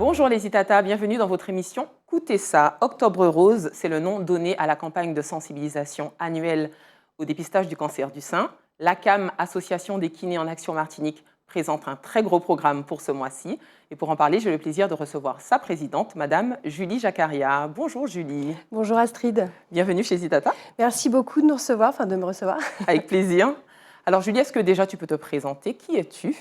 Bonjour les Itata, bienvenue dans votre émission Coutez ça. Octobre Rose, c'est le nom donné à la campagne de sensibilisation annuelle au dépistage du cancer du sein. L'ACAM, Association des kinés en action Martinique, présente un très gros programme pour ce mois-ci. Et pour en parler, j'ai le plaisir de recevoir sa présidente, Madame Julie Jaccaria. Bonjour Julie. Bonjour Astrid. Bienvenue chez Itata. Merci beaucoup de nous recevoir, de me recevoir. Avec plaisir. Alors Julie, est-ce que déjà tu peux te présenter? Qui es-tu?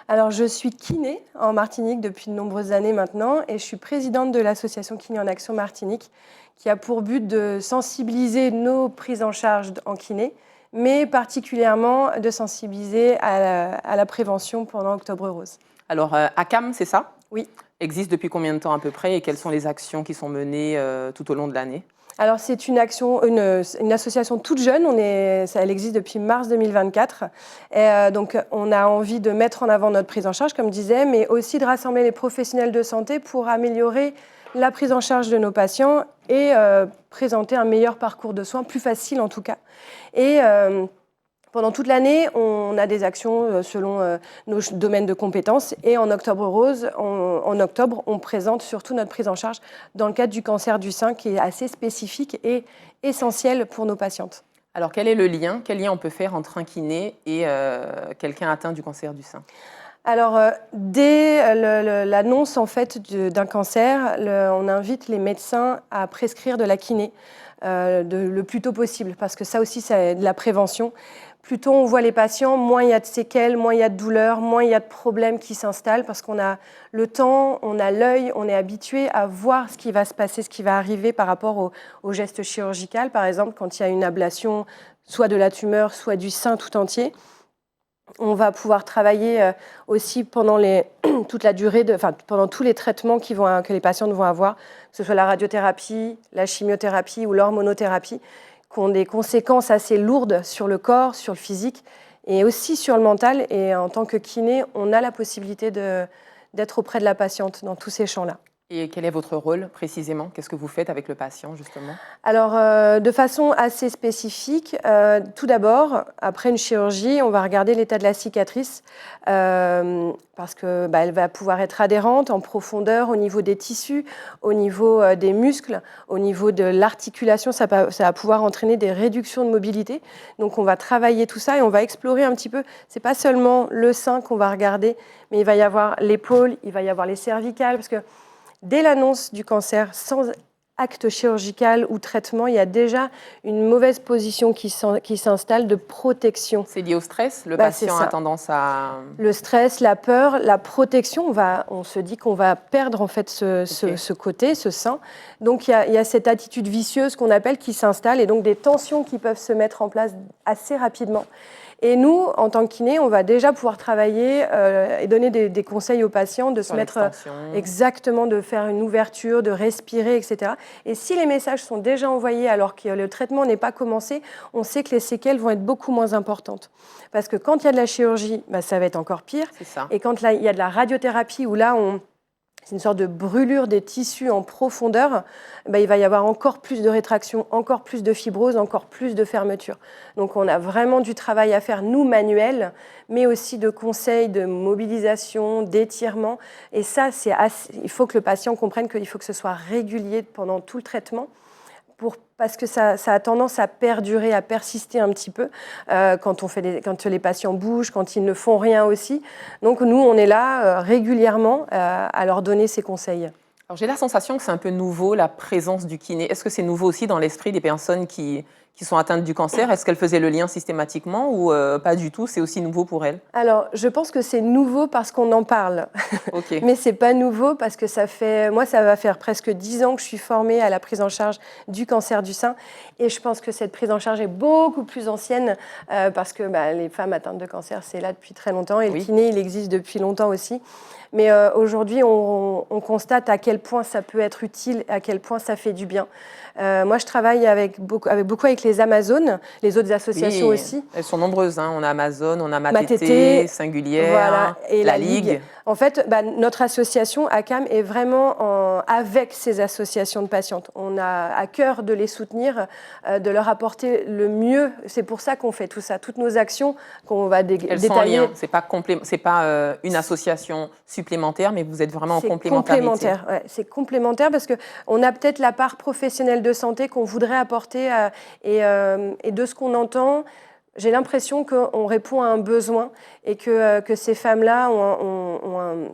Alors je suis kiné en Martinique depuis de nombreuses années maintenant et je suis présidente de l'association Kiné en Action Martinique qui a pour but de sensibiliser nos prises en charge en kiné, mais particulièrement de sensibiliser à la prévention pendant Octobre Rose. Alors ACAM, c'est ça? Oui. Existe depuis combien de temps à peu près et quelles sont les actions qui sont menées tout au long de l'année? Alors c'est une association toute jeune, elle existe depuis mars 2024. Et donc on a envie de mettre en avant notre prise en charge, comme je disais, mais aussi de rassembler les professionnels de santé pour améliorer la prise en charge de nos patients et présenter un meilleur parcours de soins, plus facile en tout cas. Et pendant toute l'année, on a des actions selon nos domaines de compétences. Et en Octobre Rose, en octobre, on présente surtout notre prise en charge dans le cadre du cancer du sein qui est assez spécifique et essentiel pour nos patientes. Alors, quel est le lien? Quel lien on peut faire entre un kiné et quelqu'un atteint du cancer du sein? Alors, dès l'annonce en fait, d'un cancer, on invite les médecins à prescrire de la kiné le plus tôt possible, parce que ça aussi, c'est de la prévention. Plus tôt on voit les patients, moins il y a de séquelles, moins il y a de douleurs, moins il y a de problèmes qui s'installent, parce qu'on a le temps, on a l'œil, on est habitué à voir ce qui va se passer, ce qui va arriver par rapport au geste chirurgical. Par exemple, quand il y a une ablation, soit de la tumeur, soit du sein tout entier, on va pouvoir travailler aussi pendant toute la durée, pendant tous les traitements que les patientes vont avoir, que ce soit la radiothérapie, la chimiothérapie ou l'hormonothérapie, qui ont des conséquences assez lourdes sur le corps, sur le physique et aussi sur le mental. Et en tant que kiné, on a la possibilité d'être auprès de la patiente dans tous ces champs-là. Et quel est votre rôle précisément? Qu'est-ce que vous faites avec le patient justement? Alors, de façon assez spécifique, tout d'abord, après une chirurgie, on va regarder l'état de la cicatrice parce qu'elle va pouvoir être adhérente en profondeur au niveau des tissus, au niveau des muscles, au niveau de l'articulation. Ça va pouvoir entraîner des réductions de mobilité. Donc, on va travailler tout ça et on va explorer un petit peu. C'est pas seulement le sein qu'on va regarder, mais il va y avoir l'épaule, il va y avoir les cervicales, parce que dès l'annonce du cancer, sans acte chirurgical ou traitement, il y a déjà une mauvaise position qui s'installe de protection. C'est lié au stress? Le patient a tendance à... Le stress, la peur, la protection, on se dit qu'on va perdre en fait ce côté, ce sein. Donc il y a cette attitude vicieuse qu'on appelle qui s'installe et donc des tensions qui peuvent se mettre en place assez rapidement. Et nous, en tant que kiné, on va déjà pouvoir travailler et donner des conseils aux patients de se mettre exactement, de faire une ouverture, de respirer, etc. Et si les messages sont déjà envoyés alors que le traitement n'est pas commencé, on sait que les séquelles vont être beaucoup moins importantes. Parce que quand il y a de la chirurgie, ça va être encore pire. C'est ça. Et quand il y a de la radiothérapie où là, c'est une sorte de brûlure des tissus en profondeur, il va y avoir encore plus de rétraction, encore plus de fibrose, encore plus de fermeture. Donc on a vraiment du travail à faire, nous, manuel, mais aussi de conseils, de mobilisation, d'étirement. Et ça, il faut que le patient comprenne qu'il faut que ce soit régulier pendant tout le traitement, parce que ça a tendance à perdurer, à persister un petit peu quand les patients bougent, quand ils ne font rien aussi. Donc nous, on est là régulièrement à leur donner ces conseils. Alors j'ai la sensation que c'est un peu nouveau, la présence du kiné. Est-ce que c'est nouveau aussi dans l'esprit des personnes qui sont atteintes du cancer? Est-ce qu'elles faisaient le lien systématiquement ou pas du tout? C'est aussi nouveau pour elles? Alors, je pense que c'est nouveau parce qu'on en parle. Okay. Mais ce n'est pas nouveau parce que ça va faire presque 10 ans que je suis formée à la prise en charge du cancer du sein. Et je pense que cette prise en charge est beaucoup plus ancienne parce que les femmes atteintes de cancer, c'est là depuis très longtemps. Et le kiné, il existe depuis longtemps aussi. Mais aujourd'hui, on constate à quel point ça peut être utile, à quel point ça fait du bien. Moi, je travaille beaucoup avec les Amazones, les autres associations aussi. Elles sont nombreuses. On a Amazon, on a Matete, Singulière, voilà, et la Ligue. En fait, notre association ACAM est vraiment avec ces associations de patientes. On a à cœur de les soutenir, de leur apporter le mieux. C'est pour ça qu'on fait tout ça. Toutes nos actions qu'on va détailler. Elles sont en lien. C'est pas une association supplémentaire, mais vous êtes vraiment en complémentarité. Complémentaire, ouais, c'est complémentaire parce qu'on a peut-être la part professionnelle de santé qu'on voudrait apporter et de ce qu'on entend. J'ai l'impression qu'on répond à un besoin et que ces femmes-là ont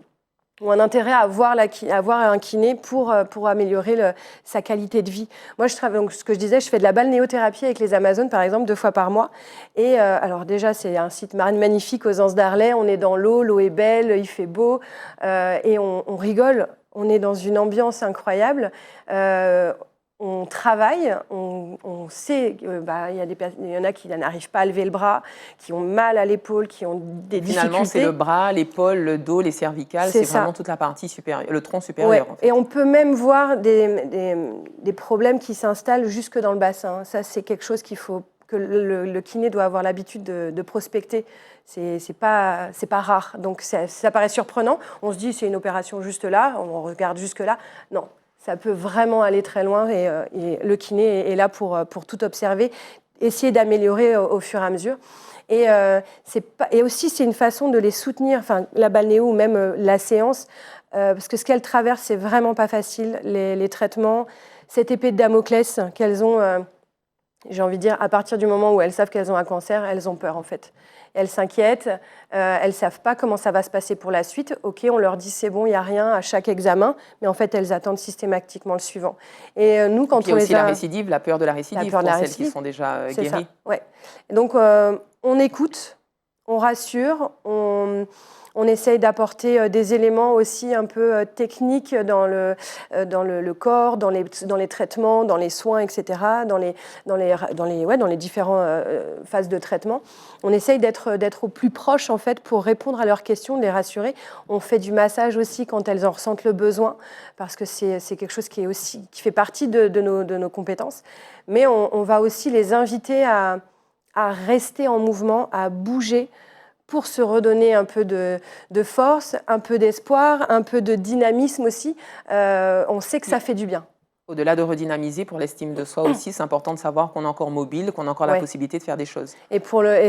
un intérêt à avoir un kiné pour améliorer sa qualité de vie. Moi, donc, ce que je disais, je fais de la balnéothérapie avec les Amazones, par exemple, 2 fois par mois. Et alors déjà, c'est un site magnifique aux Anses d'Arlay. On est dans l'eau est belle, il fait beau et on rigole. On est dans une ambiance incroyable. On travaille, on sait qu'il y en a qui n'arrivent pas à lever le bras, qui ont mal à l'épaule, qui ont des difficultés. Finalement, c'est le bras, l'épaule, le dos, les cervicales, c'est vraiment toute la partie supérieure, le tronc supérieur. Ouais. En fait. Et on peut même voir des problèmes qui s'installent jusque dans le bassin. Ça, c'est quelque chose que le kiné doit avoir l'habitude de prospecter. C'est pas rare. Donc ça paraît surprenant. On se dit c'est une opération juste là, on regarde jusque là. Non. Ça peut vraiment aller très loin et le kiné est là pour tout observer, essayer d'améliorer au fur et à mesure. Et aussi, c'est une façon de les soutenir, enfin, la balnéo ou même la séance, parce que ce qu'elles traversent, c'est vraiment pas facile, les traitements. Cette épée de Damoclès qu'elles ont, j'ai envie de dire, à partir du moment où elles savent qu'elles ont un cancer, elles ont peur en fait. Elles s'inquiètent, elles ne savent pas comment ça va se passer pour la suite. Ok, on leur dit c'est bon, il n'y a rien à chaque examen, mais en fait, elles attendent systématiquement le suivant. Et nous, quand on aussi la récidive, la peur de la récidive pour celles qui sont déjà guéries. Ça. Ouais. Et donc, on écoute, on rassure, on essaye d'apporter des éléments aussi un peu techniques dans le corps, dans les traitements, dans les soins, etc., dans les différentes phases de traitement. On essaye d'être au plus proche, en fait, pour répondre à leurs questions, de les rassurer. On fait du massage aussi quand elles en ressentent le besoin, parce que c'est quelque chose qui fait partie de nos compétences. Mais on va aussi les inviter à rester en mouvement, à bouger, pour se redonner un peu de force, un peu d'espoir, un peu de dynamisme aussi. On sait que ça fait du bien. Au-delà de redynamiser, pour l'estime de soi aussi, c'est important de savoir qu'on est encore mobile, qu'on a encore la possibilité de faire des choses. Et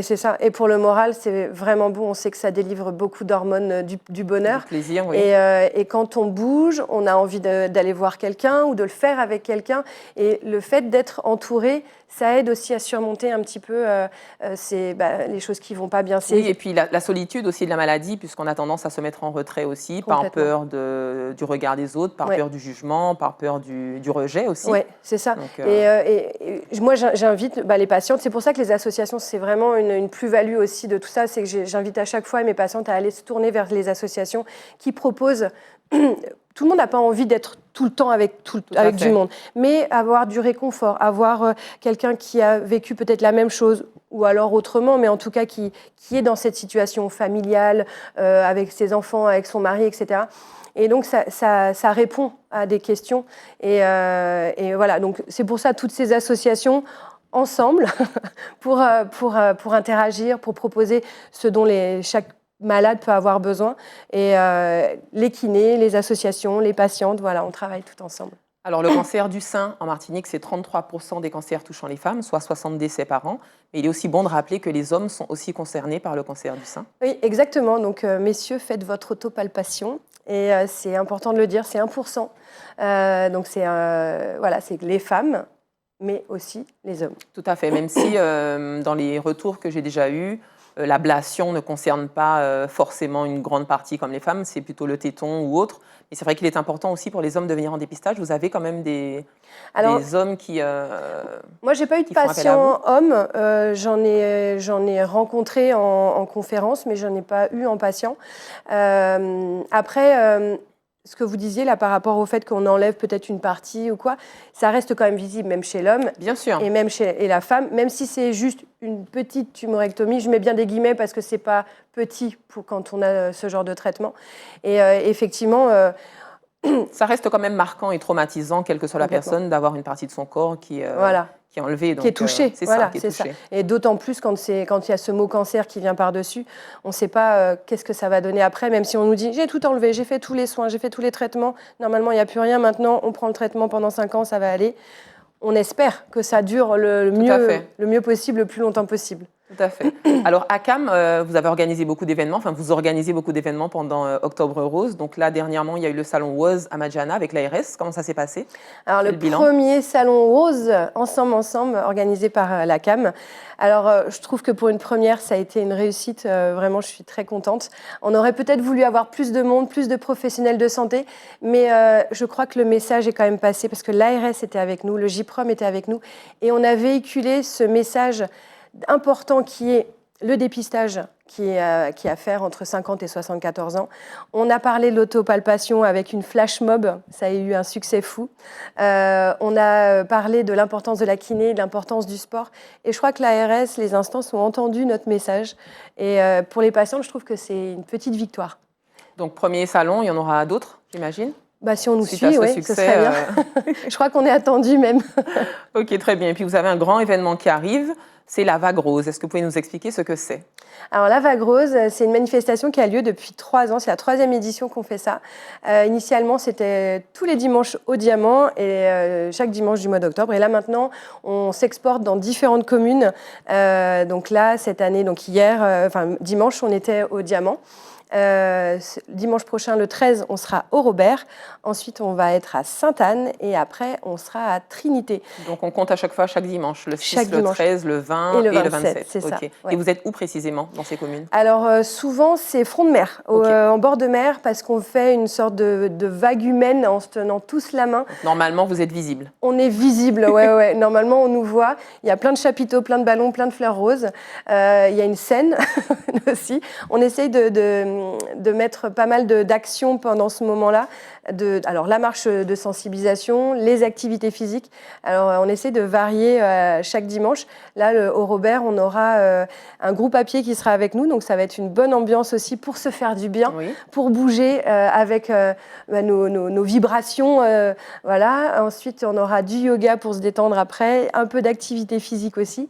c'est ça. Et pour le moral, c'est vraiment bon. On sait que ça délivre beaucoup d'hormones du bonheur. Du plaisir, oui. Et quand on bouge, on a envie d'aller voir quelqu'un ou de le faire avec quelqu'un. Et le fait d'être entouré, ça aide aussi à surmonter un petit peu les choses qui ne vont pas bien. Oui, et puis la solitude aussi de la maladie, puisqu'on a tendance à se mettre en retrait aussi, par peur du regard des autres, par peur du jugement, par peur du rejet aussi. Oui, c'est ça. Donc, et moi, j'invite les patientes. C'est pour ça que les associations, c'est vraiment une plus-value aussi de tout ça. C'est que j'invite à chaque fois mes patientes à aller se tourner vers les associations qui proposent... Tout le monde n'a pas envie d'être tout le temps avec du monde, mais avoir du réconfort, avoir quelqu'un qui a vécu peut-être la même chose, ou alors autrement, mais en tout cas qui est dans cette situation familiale, avec ses enfants, avec son mari, etc. Et donc, ça répond à des questions. Et voilà, donc c'est pour ça toutes ces associations ensemble pour interagir, pour proposer ce dont chaque malade peut avoir besoin. Et les kinés, les associations, les patientes, voilà, on travaille tout ensemble. Alors, le cancer du sein en Martinique, c'est 33% des cancers touchant les femmes, soit 60 décès par an. Mais il est aussi bon de rappeler que les hommes sont aussi concernés par le cancer du sein. Oui, exactement. Donc, messieurs, faites votre autopalpation. Et c'est important de le dire, c'est 1%. Donc, c'est les femmes, mais aussi les hommes. Tout à fait, même si dans les retours que j'ai déjà eus, l'ablation ne concerne pas forcément une grande partie comme les femmes, c'est plutôt le téton ou autre. Et c'est vrai qu'il est important aussi pour les hommes de venir en dépistage. Vous avez quand même des hommes qui moi, j'ai pas eu de patient homme. J'en ai rencontré en conférence, mais j'en ai pas eu en patient. Après... ce que vous disiez là par rapport au fait qu'on enlève peut-être une partie ou quoi, ça reste quand même visible même chez l'homme. Bien sûr. Et même chez la femme, même si c'est juste une petite tumorectomie, je mets bien des guillemets parce que c'est pas petit quand on a ce genre de traitement. Et effectivement... ça reste quand même marquant et traumatisant, quelle que soit la personne, d'avoir une partie de son corps qui qui est enlevé. Qui est touché, c'est voilà, ça, qui est touché. ça. Et d'autant plus quand il y a ce mot cancer qui vient par-dessus, on ne sait pas qu'est-ce que ça va donner après, même si on nous dit j'ai tout enlevé, j'ai fait tous les soins, j'ai fait tous les traitements, normalement il n'y a plus rien, maintenant on prend le traitement pendant 5 ans, ça va aller. On espère que ça dure le mieux possible, le plus longtemps possible. Tout à fait. Alors, à Cannes, vous avez organisé beaucoup d'événements, enfin, vous organisez beaucoup d'événements pendant Octobre Rose. Donc là, dernièrement, il y a eu le salon Rose à Majana avec l'ARS. Comment ça s'est passé? Alors, le premier salon Rose, ensemble, organisé par la CAM. Alors, je trouve que pour une première, ça a été une réussite. Vraiment, je suis très contente. On aurait peut-être voulu avoir plus de monde, plus de professionnels de santé, mais je crois que le message est quand même passé parce que l'ARS était avec nous, le JPROM était avec nous, et on a véhiculé ce message important qui est le dépistage qui est à faire entre 50 et 74 ans. On a parlé de l'autopalpation avec une flash mob, ça a eu un succès fou. On a parlé de l'importance de la kiné, de l'importance du sport. Et je crois que l'ARS, les instances ont entendu notre message. Et pour les patients, je trouve que c'est une petite victoire. Donc, premier salon, il y en aura d'autres, j'imagine? Si on nous suit, oui, ce serait bien. Je crois qu'on est attendu même. Ok, très bien. Et puis, vous avez un grand événement qui arrive, c'est la Vague Rose. Est-ce que vous pouvez nous expliquer ce que c'est? Alors, la Vague Rose, c'est une manifestation qui a lieu depuis 3 ans. C'est la 3e édition qu'on fait ça. Initialement, c'était tous les dimanches au Diamant et chaque dimanche du mois d'octobre. Et là, maintenant, on s'exporte dans différentes communes. Donc là, cette année, donc hier, dimanche, on était au Diamant. Dimanche prochain, le 13, on sera au Robert. Ensuite, on va être à Sainte-Anne et après, on sera à Trinité. Donc, on compte à chaque fois, chaque dimanche, le 6, le 13, le 20 et le 27. C'est ça. Ouais. Et vous êtes où précisément dans ces communes? Alors, souvent, c'est front de mer, en bord de mer, parce qu'on fait une sorte de vague humaine en se tenant tous la main. Donc, normalement, vous êtes visible. On est visible, ouais. Normalement, on nous voit. Il y a plein de chapiteaux, plein de ballons, plein de fleurs roses. Il y a une scène aussi. On essaye de mettre pas mal d'actions pendant ce moment-là. Alors, la marche de sensibilisation, les activités physiques. Alors, on essaie de varier chaque dimanche. Là, au Robert, on aura un groupe à pied qui sera avec nous. Donc, ça va être une bonne ambiance aussi pour se faire du bien, pour bouger avec nos vibrations. Voilà. Ensuite, on aura du yoga pour se détendre après, un peu d'activité physique aussi.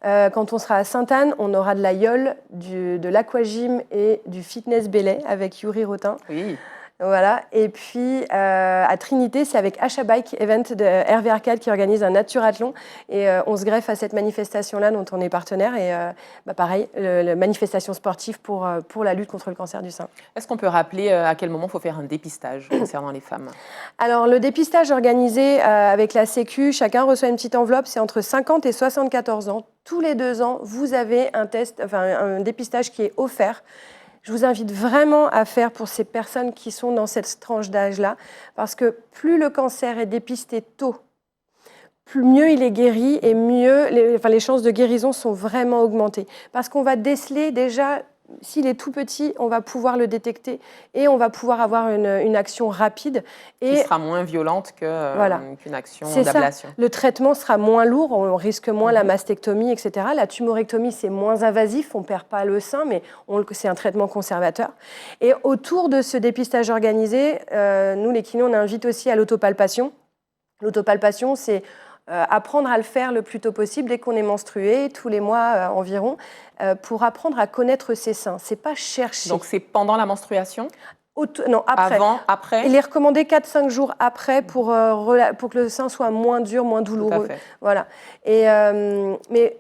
Quand on sera à Sainte-Anne, on aura de la yole, de l'aquagym et du fitness belay avec Yuri Rotin. Oui. Voilà. Et puis à Trinité, c'est avec Asha Bike Event de Hervé Arcade qui organise un naturathlon. Et on se greffe à cette manifestation-là dont on est partenaire. Et pareil, la manifestation sportive pour la lutte contre le cancer du sein. Est-ce qu'on peut rappeler à quel moment il faut faire un dépistage concernant les femmes? Alors, le dépistage organisé avec la Sécu, chacun reçoit une petite enveloppe, c'est entre 50 et 74 ans. Tous les 2 ans, vous avez un dépistage qui est offert. Je vous invite vraiment à faire pour ces personnes qui sont dans cette tranche d'âge-là, parce que plus le cancer est dépisté tôt, plus mieux il est guéri et mieux les chances de guérison sont vraiment augmentées. Parce qu'on va déceler déjà, s'il est tout petit, on va pouvoir le détecter et on va pouvoir avoir une action rapide. Qui sera moins violente qu'une action d'ablation. Le traitement sera moins lourd, on risque moins la mastectomie, etc. La tumorectomie, c'est moins invasif, on ne perd pas le sein, mais c'est un traitement conservateur. Et autour de ce dépistage organisé, nous, les kinés, on invite aussi à l'autopalpation. L'autopalpation, c'est apprendre à le faire le plus tôt possible dès qu'on est menstrué, tous les mois environ, pour apprendre à connaître ses seins. C'est pas chercher. Donc c'est pendant la menstruation? Non, après. Avant, après? Il est recommandé 4-5 jours après pour que le sein soit moins dur, moins douloureux. Tout à fait. Voilà. Et, mais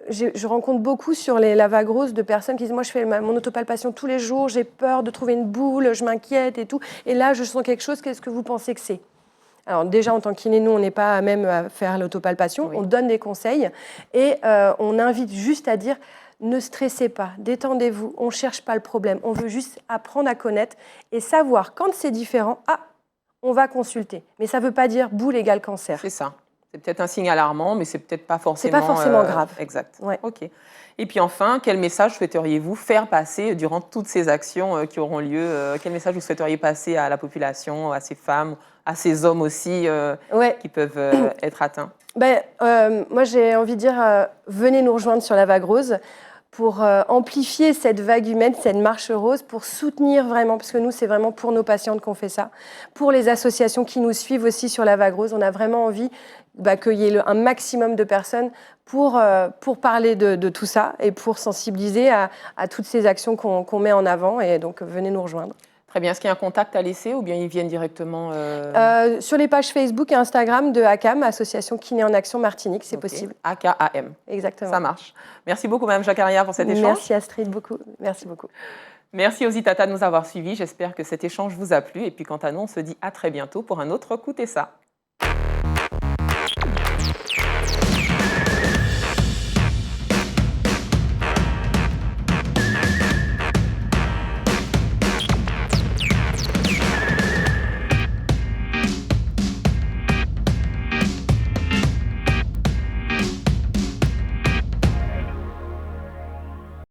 je rencontre beaucoup sur la Vague Rose de personnes qui disent « Moi, je fais mon autopalpation tous les jours, j'ai peur de trouver une boule, je m'inquiète et tout. Et là, je sens quelque chose, qu'est-ce que vous pensez que c'est ?» Alors déjà, en tant que kiné, nous, on n'est pas même à faire l'autopalpation. On donne des conseils et on invite juste à dire ne stressez pas, détendez-vous, on ne cherche pas le problème. On veut juste apprendre à connaître et savoir quand c'est différent, on va consulter. Mais ça ne veut pas dire boule égale cancer. C'est ça. C'est peut-être un signe alarmant, mais c'est peut-être pas forcément... C'est pas forcément grave. Exact. Ouais. OK. Et puis enfin, quel message souhaiteriez-vous faire passer durant toutes ces actions qui auront lieu? Quel message vous souhaiteriez passer à la population, à ces femmes, à ces hommes aussi qui peuvent être atteints? Moi, j'ai envie de dire, venez nous rejoindre sur la Vague Rose. pour amplifier cette vague humaine, cette marche rose, pour soutenir vraiment, parce que nous, c'est vraiment pour nos patientes qu'on fait ça, pour les associations qui nous suivent aussi sur la vague rose. On a vraiment envie qu'il y ait un maximum de personnes pour parler de tout ça et pour sensibiliser à toutes ces actions qu'on met en avant. Et donc, venez nous rejoindre. Très bien. Est-ce qu'il y a un contact à laisser ou bien ils viennent directement sur les pages Facebook et Instagram de ACAM, Association Kiné en Action Martinique, c'est possible. AKAM. Exactement. Ça marche. Merci beaucoup, Mme Jacquaria, pour cet échange. Merci Astrid, beaucoup. Merci beaucoup. Merci aux Itata de nous avoir suivis. J'espère que cet échange vous a plu. Et puis quant à nous, on se dit à très bientôt pour un autre Écoutez ça.